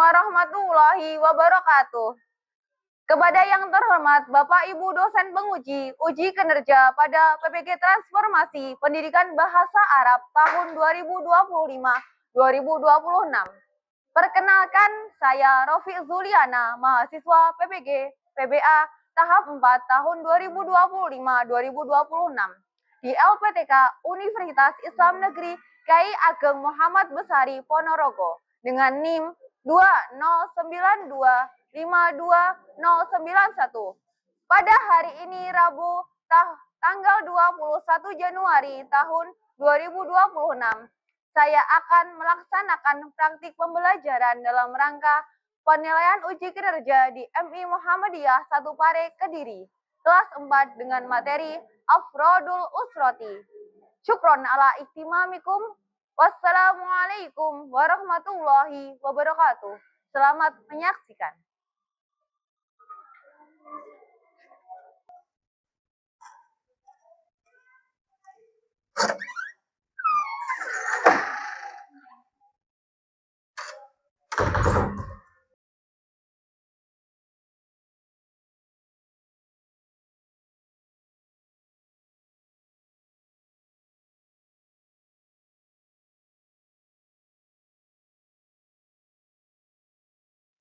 warahmatullahi wabarakatuh. Kepada yang terhormat Bapak Ibu dosen penguji uji kinerja pada PPG Transformasi Pendidikan Bahasa Arab tahun 2025-2026. Perkenalkan, saya Rofi Zuliana, mahasiswa PPG PBA tahap 4 tahun 2025-2026 di LPTK Universitas Islam Negeri Kyai Ageng Muhammad Besari Ponorogo dengan NIM 209252091. Pada hari ini Rabu tanggal 21 Januari tahun 2026, saya akan melaksanakan praktik pembelajaran dalam rangka penilaian uji kinerja di MI Muhammadiyah 1 Pare Kediri, kelas 4 dengan materi Afrodul Usroti. Syukron ala ihtimamikum. Wassalamualaikum warahmatullahi wabarakatuh. Selamat menyaksikan.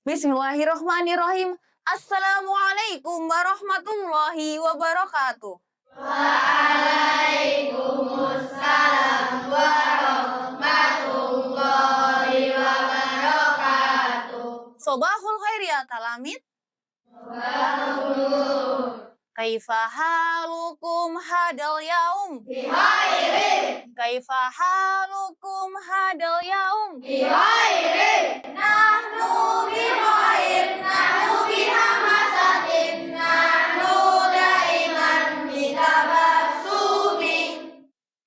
Bismillahirrahmanirrahim. Assalamualaikum warahmatullahi wabarakatuh. Waalaikumsalam warahmatullahi wabarakatuh. Sobahul khair ya talamid. Kaifa halukum hadal yaum? Bihairin. Kaifa halukum hadal yaum? Bihairin. Nahnu bihair, nahnu bihamasatin, nahnu daiman bitabassumi.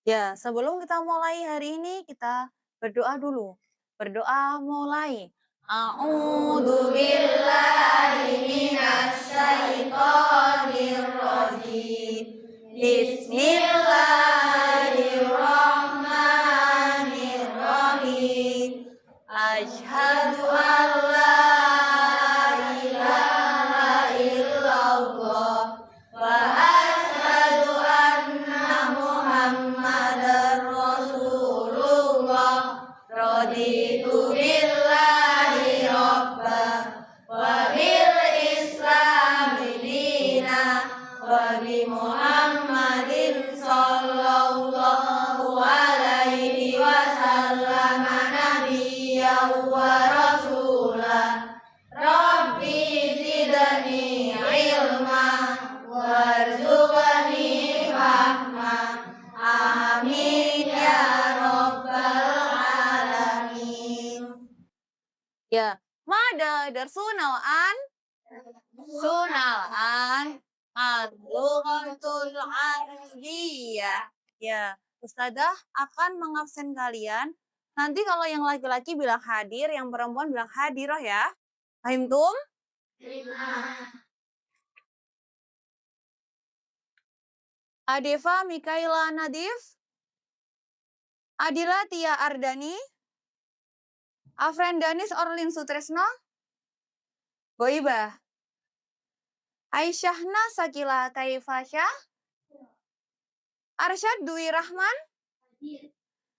Ya, sebelum kita mulai hari ini, kita berdoa dulu. Berdoa mulai. A'udzu billahi minasy syaithanir rajim. Bismillahirrahmanirrahim. Asyhadu an la ilaha illallah wa asyhadu anna Muhammadar Rasulullah. Raditu billahi rabba wa bil islami dina wa bi Muhammadin sallallahu alaihi wasallam nabiyyan wa rasulah. Rabbi zidni ilma warzuqni fahma. Amin ya rabbal alamin. Ya, mada darsunal an al-lughatul arabiyyah. Ya, Ustazah akan mengabsen kalian. Nanti kalau yang laki-laki bilang hadir, yang perempuan bilang hadirah ya. Fahimtum? Adefa Mikaela Nadif, Adila Tia Ardani, Afrendanis Orlin Sutresno, Boibah, Aisyahna Sakila Taifasya, Arsyad Dwi Rahman.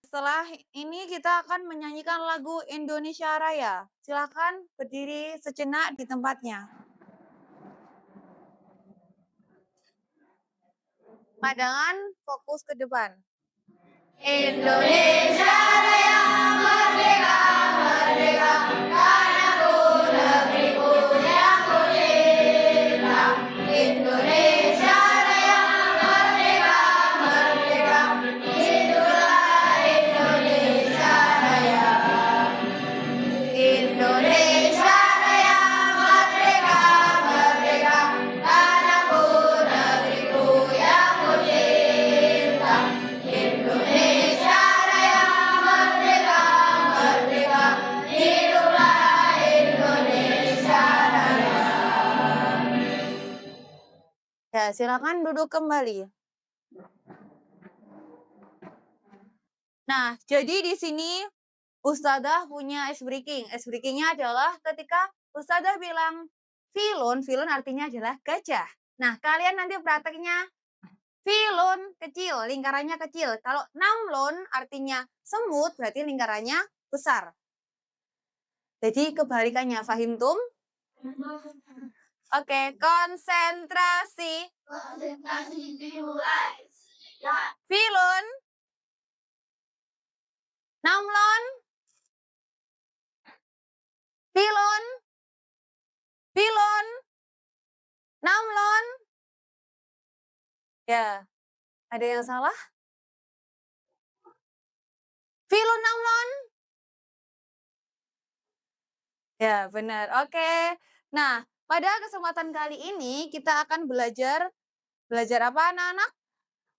Setelah ini kita akan menyanyikan lagu Indonesia Raya. Silakan berdiri sejenak di tempatnya. Pandangan fokus ke depan. Indonesia Raya merdeka, merdeka, tanahku, negeriku yang ku cinta. Indonesia Raya merdeka, merdeka, hiduplah Indonesia Raya. Indonesia Raya merdeka, merdeka, tanahku, negeriku yang ku cinta. Indonesia Raya merdeka, merdeka, hiduplah Indonesia Raya. Ya, silakan duduk kembali. Nah, jadi di sini Ustadzah punya ice breaking. Ice breaking-nya adalah ketika Ustadzah bilang filun, filun artinya adalah gajah. Nah, kalian nanti prakteknya filun kecil, lingkarannya kecil. Kalau namlon artinya semut, berarti lingkarannya besar. Jadi kebalikannya, fahim tum? Oke, konsentrasi. Konsentrasi dimulai. Ya. Filun, namlon, filun, filun, namlon. Ya, ada yang salah? Filun, namlon. Ya, benar. Oke. Nah, pada kesempatan kali ini kita akan belajar apa anak-anak?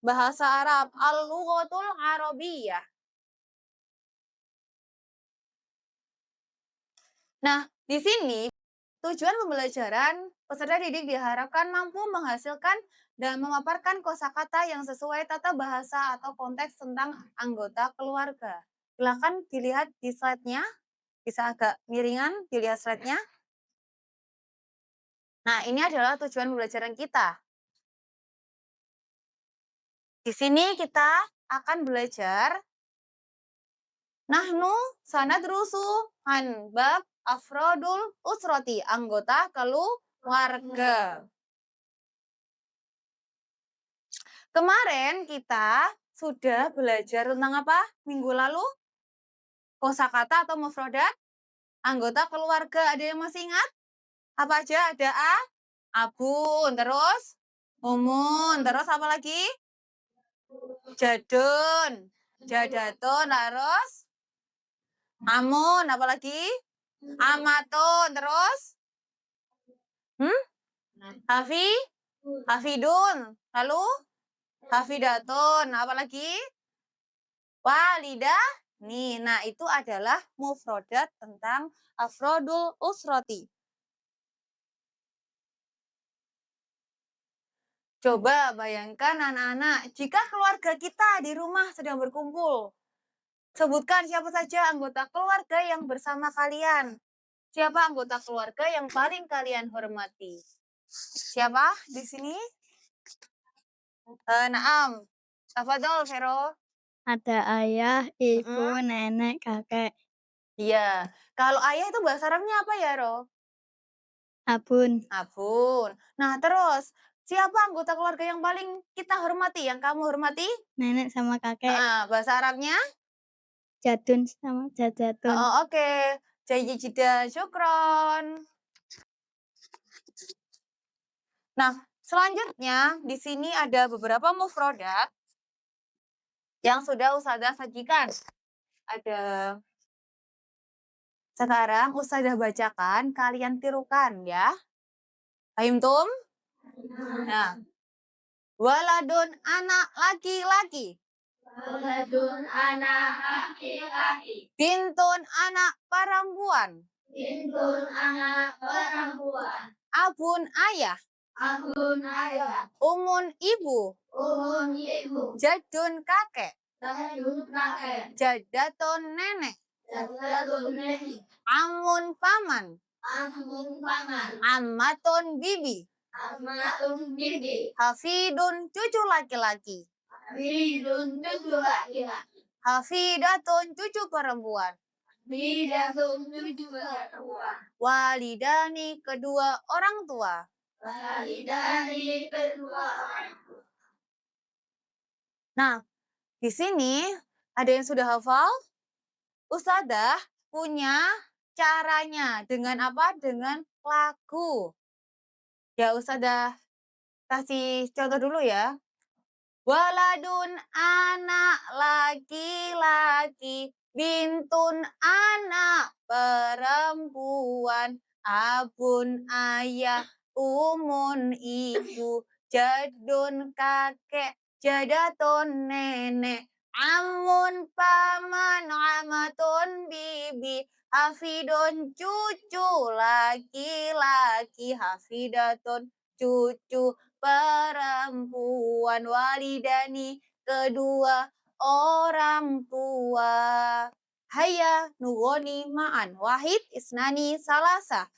Bahasa Arab, al-lughatul arabiyyah. Nah, di sini tujuan pembelajaran peserta didik diharapkan mampu menghasilkan dan memaparkan kosakata yang sesuai tata bahasa atau konteks tentang anggota keluarga. Silakan dilihat di slide-nya. Bisa agak miringan dilihat slide-nya. Nah, ini adalah tujuan pembelajaran kita. Di sini kita akan belajar nahnu sanadrusu an bab afrodul usroti, anggota keluarga. Kemarin kita sudah belajar tentang apa minggu lalu? Kosakata atau mufrodat anggota keluarga. Ada yang masih ingat? Apa aja? Ada abun, terus umun, terus apa lagi? Jadun, jadatun, terus amun, apa lagi? Amatun, terus Hafi, hafidun, lalu hafidatun, apa lagi? Walidah. Nih, nah itu adalah mufrodat tentang afrodul usroti. Coba bayangkan anak-anak, jika keluarga kita di rumah sedang berkumpul, sebutkan siapa saja anggota keluarga yang bersama kalian. Siapa anggota keluarga yang paling kalian hormati? Siapa di sini? Naam. Tafadhol, Vero. Ada ayah, ibu, nenek, kakek. Iya. Kalau ayah itu bahasa Arabnya apa ya, Ro? Abun. Abun. Nah, terus siapa anggota keluarga yang paling kita hormati, yang kamu hormati? Nenek sama kakek. Bahasa Arabnya? Jadun sama jajatun. Oke. Jayyijidah, syukron. Nah, selanjutnya di sini ada beberapa mufrodat yang sudah Ustazah sajikan. Ada sekarang Ustazah bacakan, kalian tirukan ya. Paham tum? Nah, waladun anak laki-laki. Waladun anak laki-laki. Bintun anak perempuan. Bintun anak perempuan. Abun ayah. Abun ayah. Umun ibu. Umun ibu. Jadun kakek. Jadun kakek. Jadatun nenek. Jadun nenek. Amun paman. Amun paman. Ammatun bibi. Amatun bibi. Hafidun cucu laki-laki. Hafidun cucu laki-laki. Hafidatun cucu perempuan. Hafidatun cucu perempuan. Walidani kedua orang tua. Walidani kedua orang tua. Nah, di sini ada yang sudah hafal? Ustazah punya caranya. Dengan apa? Dengan lagu. Ya, Ustazah kasih contoh dulu ya. Waladun anak laki-laki, bintun anak perempuan, abun ayah, umun ibu, jadun kakek, jadatun nenek, amun paman, amatun bibi, hafidun cucu laki-laki, hafidatun cucu perempuan, walidani kedua orang tua. Hayya nugoni ma'an. Wahid, isnani, salasa.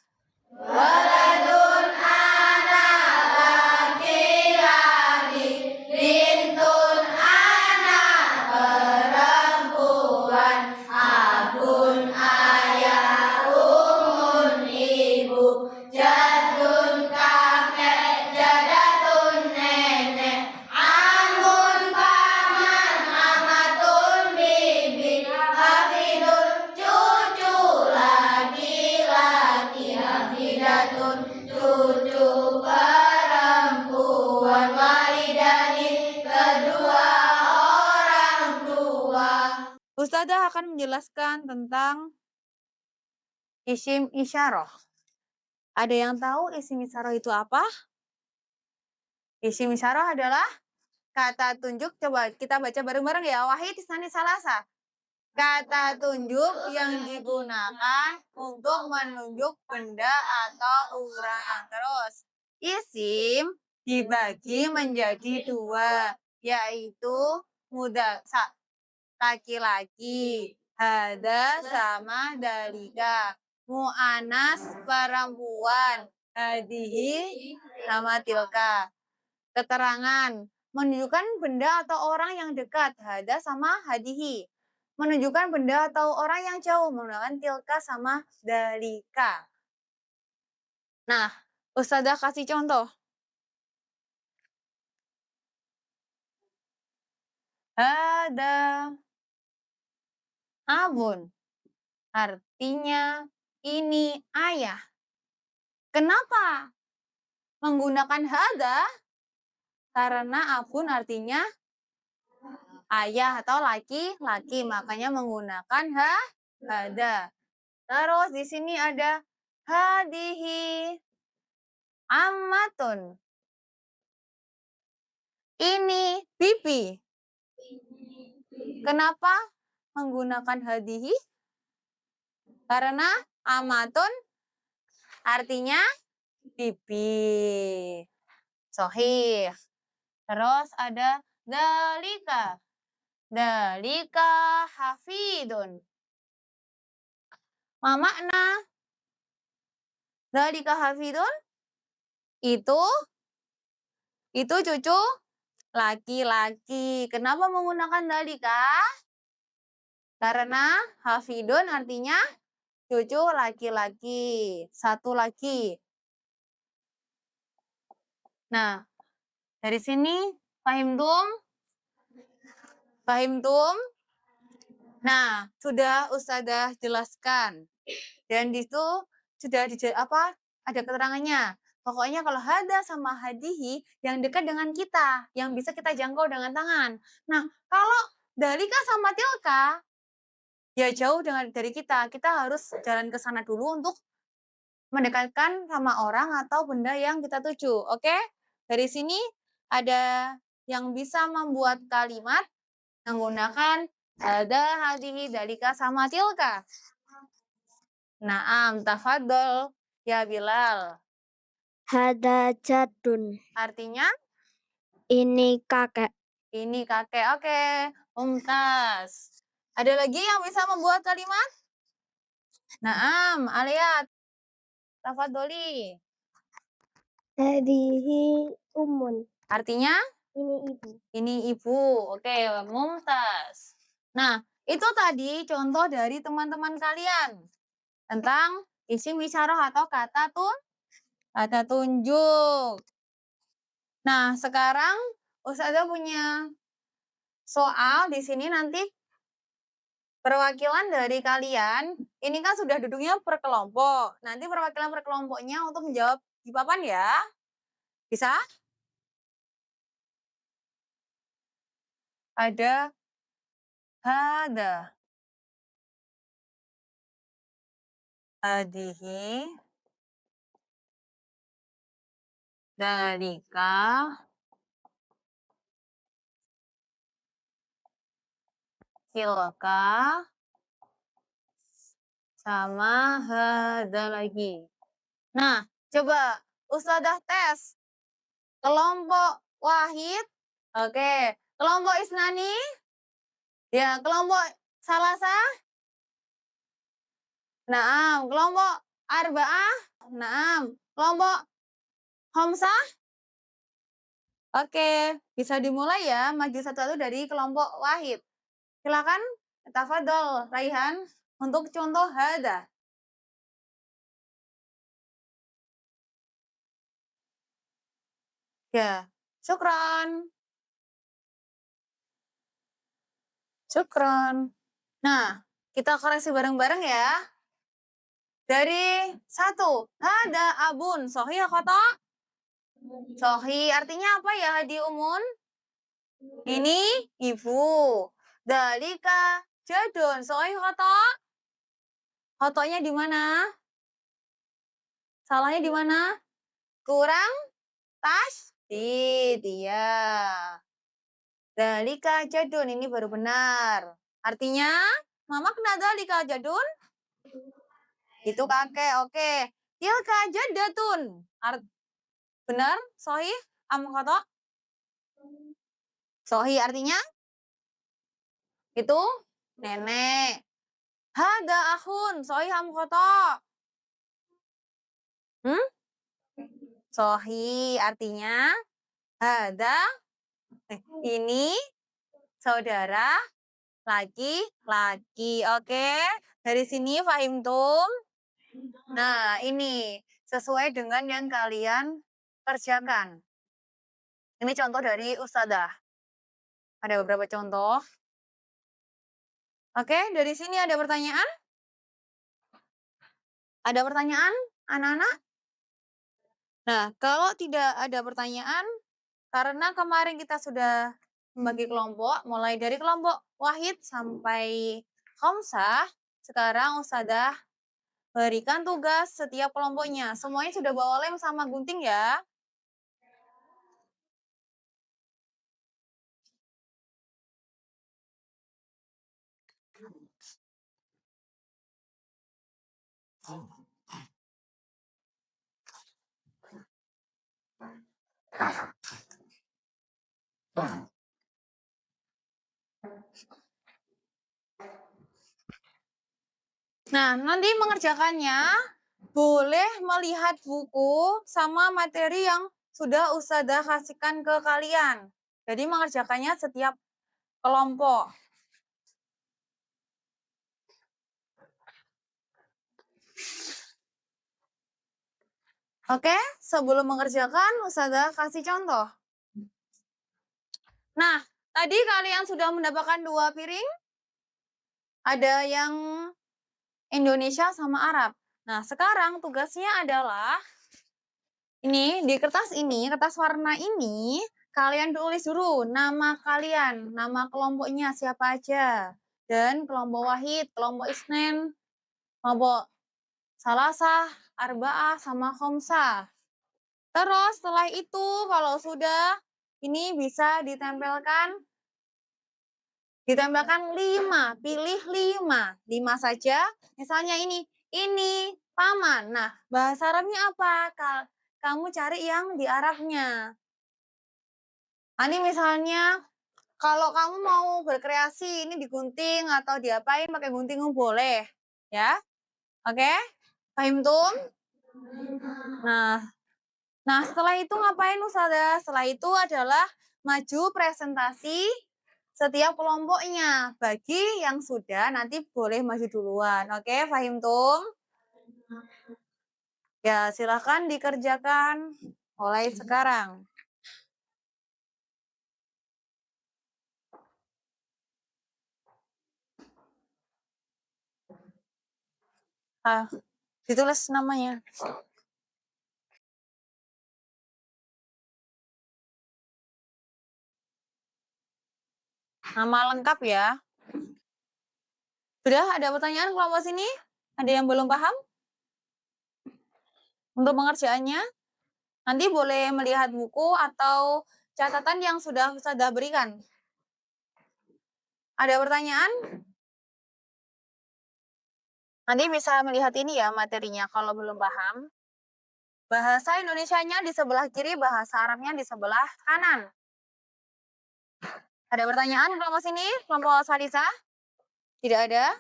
Waladun anak laki-laki, bintun anak perempuan, abun ayah, umun ibu, jadun kakek, jadatun nenek, amun paman, amatun bibi, hafidun cucu laki-laki, hafidatun cucu perempuan, walidani kedua orang tua. Ustazah akan menjelaskan tentang isim isyarah. Ada yang tahu isim isyarah itu apa? Isim isyarah adalah kata tunjuk. Coba kita baca bareng-bareng ya. Wahid, isnani, salasa. Kata tunjuk yang digunakan untuk menunjuk benda atau orang. Terus, isim dibagi menjadi dua, yaitu mudzakkar laki-laki, hada sama dalika, mu'anas perempuan, hadihi sama tilka. Keterangan menunjukkan benda atau orang yang dekat, hada sama hadihi. Menunjukkan benda atau orang yang jauh, menggunakan tilka sama dalika. Nah, Ustazah kasih contoh. Hada abun. Artinya ini ayah. Kenapa menggunakan hada? Karena abun artinya ayah atau laki-laki, makanya menggunakan hada. Terus di sini ada hadihi ammatun. Ini pipi. Kenapa menggunakan hadihi? Karena amatun artinya pipi. Sohih. Terus ada dalika. Dalika hafidun. Ma makna dalika hafidun? Itu cucu laki-laki. Kenapa menggunakan dalika? Karena hafidun artinya cucu laki-laki. Satu laki. Nah, dari sini fahimtum? Fahimtum? Nah, sudah Ustazah jelaskan. Dan di situ sudah ada keterangannya. Pokoknya kalau hada sama hadihi yang dekat dengan kita, yang bisa kita jangkau dengan tangan. Nah, kalau dalika sama tilka, ya jauh dari kita. Kita harus jalan ke sana dulu untuk mendekatkan sama orang atau benda yang kita tuju. Oke? Dari sini ada yang bisa membuat kalimat menggunakan hada, hadihi, dalika, sama tilka. Naam, tafadhol ya Bilal. Hada jadun. Artinya Ini kakek. ini kakek. Oke, mumtaz. Ada lagi yang bisa membuat kalimat? Naam, Aliat. Tafadholi. Hadihi umun. Artinya Ini ibu. ini ibu. Oke, mumtaz. Nah, itu tadi contoh dari teman-teman kalian tentang isim isyarah atau kata tunjuk. Nah, sekarang Ustazah punya soal di sini nanti perwakilan dari kalian. Ini kan sudah duduknya per kelompok. Nanti perwakilan per kelompoknya untuk menjawab di papan ya. Bisa? Ada hada. Hadihi. Dalika. Tilka. Sama hada lagi. Nah, coba Ustazah tes. Kelompok wahid. Oke. Kelompok isnani. Ya, kelompok salasa. Naam. Kelompok arba'ah? Naam. Kelompok khamsah? Oke, bisa dimulai ya, maju satu-satu dari kelompok wahid. Silakan, tafadhol Raihan untuk contoh hada. Ya, syukron. Syukron. Nah, kita koreksi bareng-bareng ya. Dari satu, hada abun, sohi koto? Sohi, artinya apa ya Hadi Umun? Ini ibu. Dalika jadun, sohi koto? Kotonya di mana? Salahnya di mana? Kurang tasdid, iya. Dalika jadun, ini baru benar. Artinya, mama kena dalika jadun? Itu kakek, oke. Tilka jadatun. Benar? Sohi? Am koto? Sohi artinya? Itu nenek. Hada akhun. Sohi am koto? Hmm? Sohi artinya hada ini saudara laki-laki. Oke. Dari sini fahim tum. Nah, ini sesuai dengan yang kalian kerjakan. Ini contoh dari Ustadzah. Ada beberapa contoh. Oke, dari sini ada pertanyaan? Ada pertanyaan, anak-anak? Nah, kalau tidak ada pertanyaan, karena kemarin kita sudah membagi kelompok, mulai dari kelompok wahid sampai khamsah, sekarang Ustadzah berikan tugas setiap kelompoknya. Semuanya sudah bawa lem sama gunting ya. Nah, nanti mengerjakannya boleh melihat buku sama materi yang sudah Ustadzah kasihkan ke kalian. Jadi mengerjakannya setiap kelompok. Oke, sebelum mengerjakan Ustadzah kasih contoh. Nah, tadi kalian sudah mendapatkan 2 piring. Ada yang Indonesia sama Arab. Nah, sekarang tugasnya adalah ini di kertas ini, kertas warna ini, kalian tulis dulu nama kalian, nama kelompoknya siapa aja. Dan kelompok wahid, kelompok isnen, kelompok salasah, arba'ah, sama khamsah. Terus setelah itu kalau sudah ini bisa ditempelkan 5, pilih 5 saja. Misalnya ini paman. Nah, bahasa Arabnya apa? Kamu cari yang di Arabnya. Ini misalnya kalau kamu mau berkreasi ini digunting atau diapain pakai gunting boleh, ya. Oke? Paham tum? Nah, setelah itu ngapain Ustazah? Setelah itu adalah maju presentasi setiap kelompoknya. Bagi yang sudah nanti boleh maju duluan. Oke, paham tum? Ya, silahkan dikerjakan mulai sekarang. Ditulis namanya. Nama lengkap ya. Sudah ada pertanyaan kelompok sini? Ada yang belum paham? Untuk pengerjaannya, nanti boleh melihat buku atau catatan yang sudah berikan. Ada pertanyaan? Nanti bisa melihat ini ya materinya kalau belum paham. Bahasa Indonesianya di sebelah kiri, bahasa Arabnya di sebelah kanan. Ada pertanyaan kelompok sini? Kelompok Salisa? Tidak ada?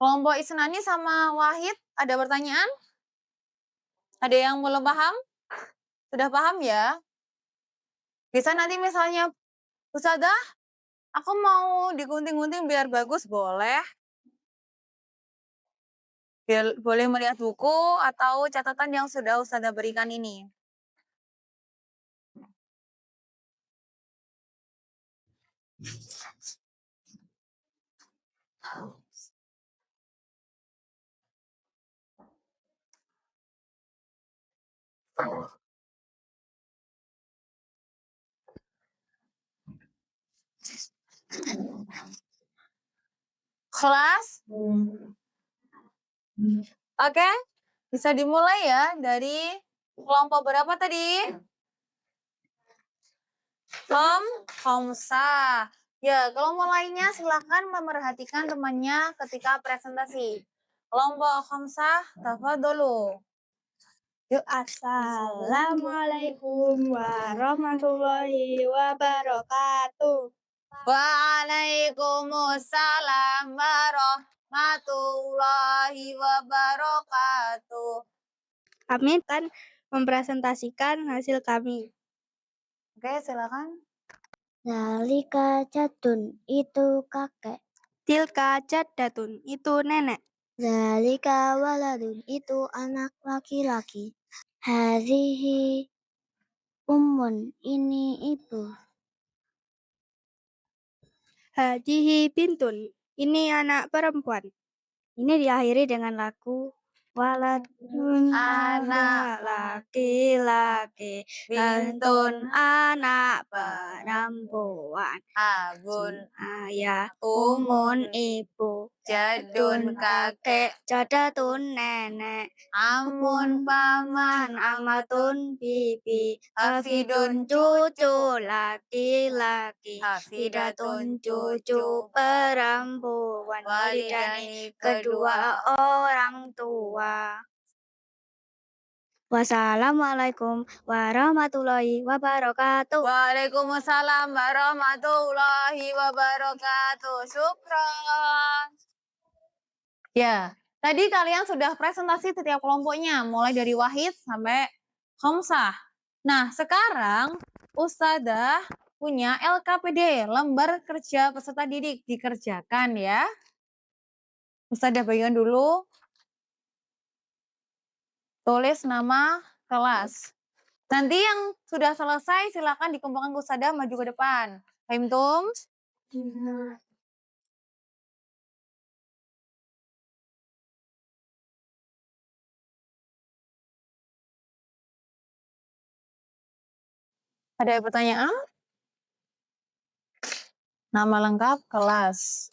Kelompok Isnani sama Wahid, ada pertanyaan? Ada yang belum paham? Sudah paham ya? Bisa nanti misalnya, Ustazah, aku mau digunting-gunting biar bagus, boleh? Boleh melihat buku atau catatan yang sudah Ustazah berikan ini. Kelas? Oke, bisa dimulai ya dari kelompok berapa tadi? Khamsah. Ya, kalau mulainya silakan memerhatikan temannya ketika presentasi. Kelompok khamsah, tafadholu. Yuk, Assalamualaikum warahmatullahi wabarakatuh. Waalaikumsalam warahmatullahi wabarakatuh. Kami akan mempresentasikan hasil kami. Oke, silakan. Zalika jadun itu kakek. Tilka jaddatun itu nenek. Zalika waladun itu anak laki-laki. Hadhihi ummun ini ibu. Hadihi bintun ini anak perempuan. Ini diakhiri dengan lagu waladun anak laki-laki, bintun anak perempuan, Abun, ayah umun ibu, jadun kakek, jadatun nenek, amun paman, amatun bibi, hafidun cucu laki-laki, hidatun cucu perempuan, walidani kedua orang tua. Wassalamualaikum warahmatullahi wabarakatuh. Waalaikumsalam warahmatullahi wabarakatuh. Syukron. Ya, tadi kalian sudah presentasi setiap kelompoknya, mulai dari Wahid sampai Khamsah. Nah, sekarang Ustazah punya LKPD, lembar kerja peserta didik, dikerjakan ya. Ustazah bagikan dulu. Tulis nama kelas. Nanti yang sudah selesai silakan dikumpulkan ke Ustazah maju ke depan. Fahimtum? Ada pertanyaan? Nama lengkap kelas.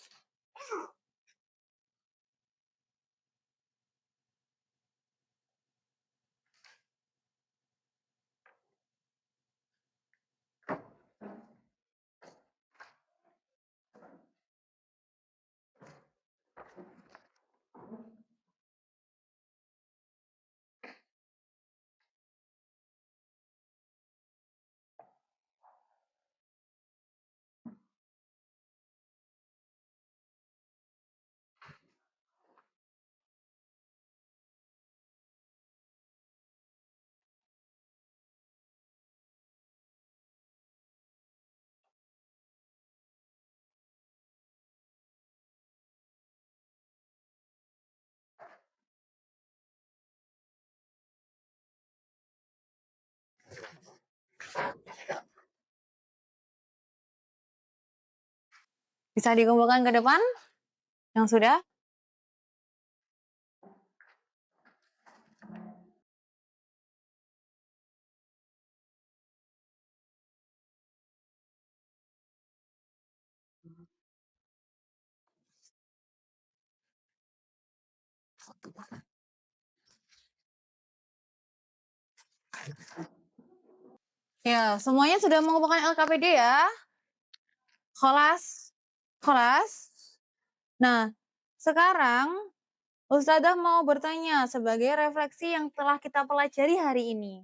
Bisa dikumpulkan ke depan? Yang sudah? Ya, semuanya sudah mengumpulkan LKPD ya? Kelas? Kelas? Nah, sekarang Ustazah mau bertanya sebagai refleksi yang telah kita pelajari hari ini.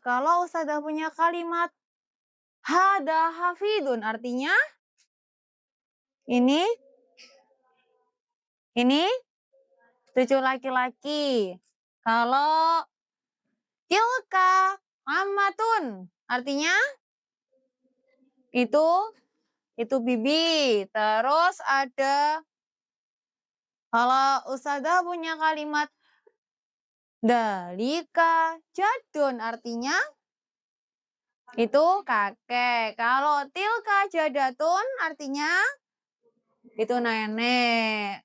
Kalau Ustazah punya kalimat hada hafidun, artinya ini Ini cucu laki-laki. Kalau tilka ammatun, artinya itu bibi. Terus ada kalau Ustazah punya kalimat dalika jadun, artinya itu kakek. Kalau tilka jadatun artinya itu nenek.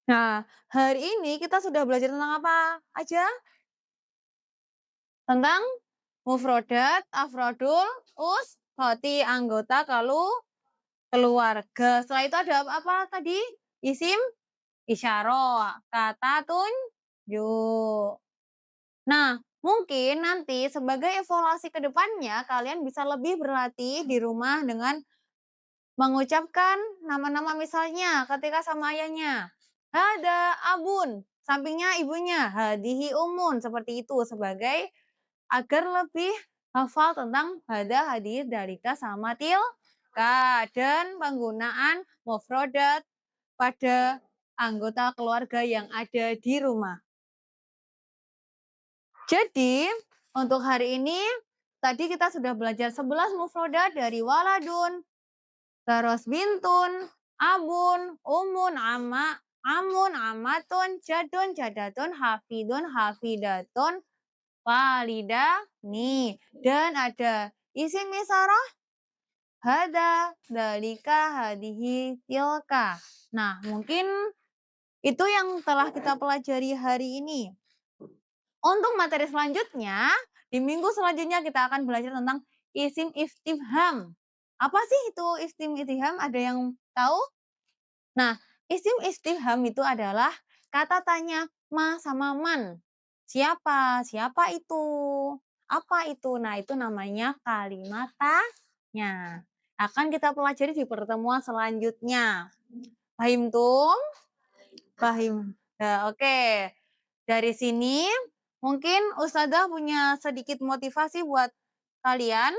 Nah, hari ini kita sudah belajar tentang apa aja? Tentang mufrodat, afrodul, khoti, anggota, keluarga. Setelah itu ada apa tadi? Isim, isyarah, kata tunjuk. Nah, mungkin nanti sebagai evaluasi ke depannya kalian bisa lebih berlatih di rumah dengan mengucapkan nama-nama misalnya ketika sama ayahnya. Hada abun, sampingnya ibunya. Hadihi umun, seperti itu sebagai agar lebih hafal tentang hada, hadir, dalika, sama tilka. Dan penggunaan mufrodat pada anggota keluarga yang ada di rumah. Jadi, untuk hari ini, tadi kita sudah belajar 11 mufrodat dari waladun, terus bintun, abun, umun, amun, amatun, jadun, jadatun, hafidun, hafidatun, walidani. Dan ada isim isyarah, hada, dalika, hadihi, tilka. Nah, mungkin itu yang telah kita pelajari hari ini. Untuk materi selanjutnya, di minggu selanjutnya kita akan belajar tentang isim istifham. Apa sih itu isim istifham? Ada yang tahu? Nah, isim istifham itu adalah kata tanya ma sama man. Siapa? Siapa itu? Apa itu? Nah, itu namanya kalimat tanya. Akan kita pelajari di pertemuan selanjutnya. Paham tuh? Paham. Nah, oke. Dari sini mungkin Ustazah punya sedikit motivasi buat kalian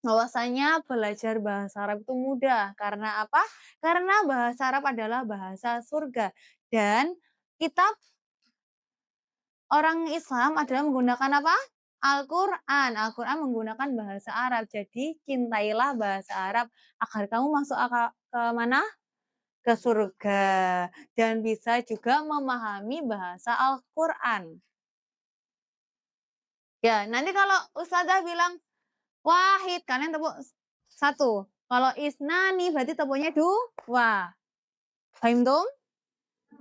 bahwasanya belajar bahasa Arab itu mudah. Karena apa? Karena bahasa Arab adalah bahasa surga. Dan kitab orang Islam adalah menggunakan apa? Al-Quran. Al-Quran menggunakan bahasa Arab. Jadi cintailah bahasa Arab agar kamu masuk ke mana? Ke surga. Dan bisa juga memahami bahasa Al-Quran. Ya, nanti kalau Ustazah bilang wahid, kalian tepuk 1. Kalau isnani berarti tepuknya 2. Paham tuh?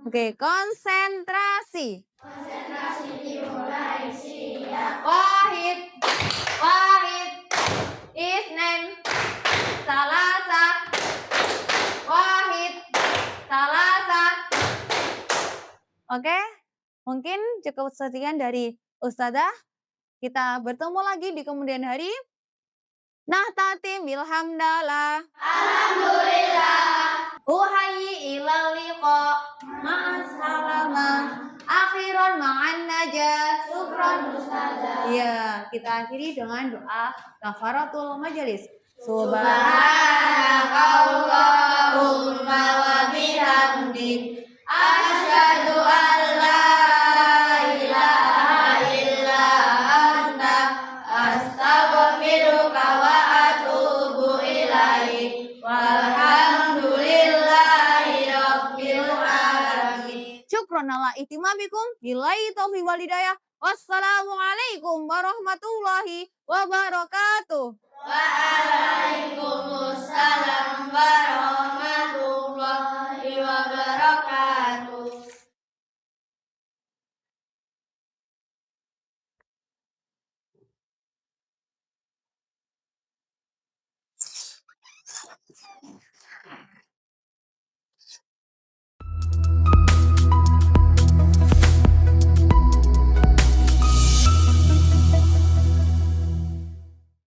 Oke, konsentrasi. Konsentrasi dimulai siap. Wahid, wahid, isnen, salasa, wahid, salasa. Oke, mungkin cukup sekian dari Ustazah. Kita bertemu lagi di kemudian hari. Nah, tatim bilhamdalah. Alhamdulillah. Uhayi ilal liqa. Ma'assalamah. Akhiran ma'an najah. Syukron Ustazah. Iya, kita akhiri dengan doa kafaratul majelis. Subhanakallahumma wa bihamdik. Asyhadu an la ilaha illa anta. Astaghfiruka wa atubu ilaik. Walhamdulillahi rabbil alamin. Syukron ala ihtimamikum. Billahi taufiq wal hidayah. Wassalamualaikum warahmatullahi wabarakatuh. Waalaikumsalam warahmatullahi wabarakatuh.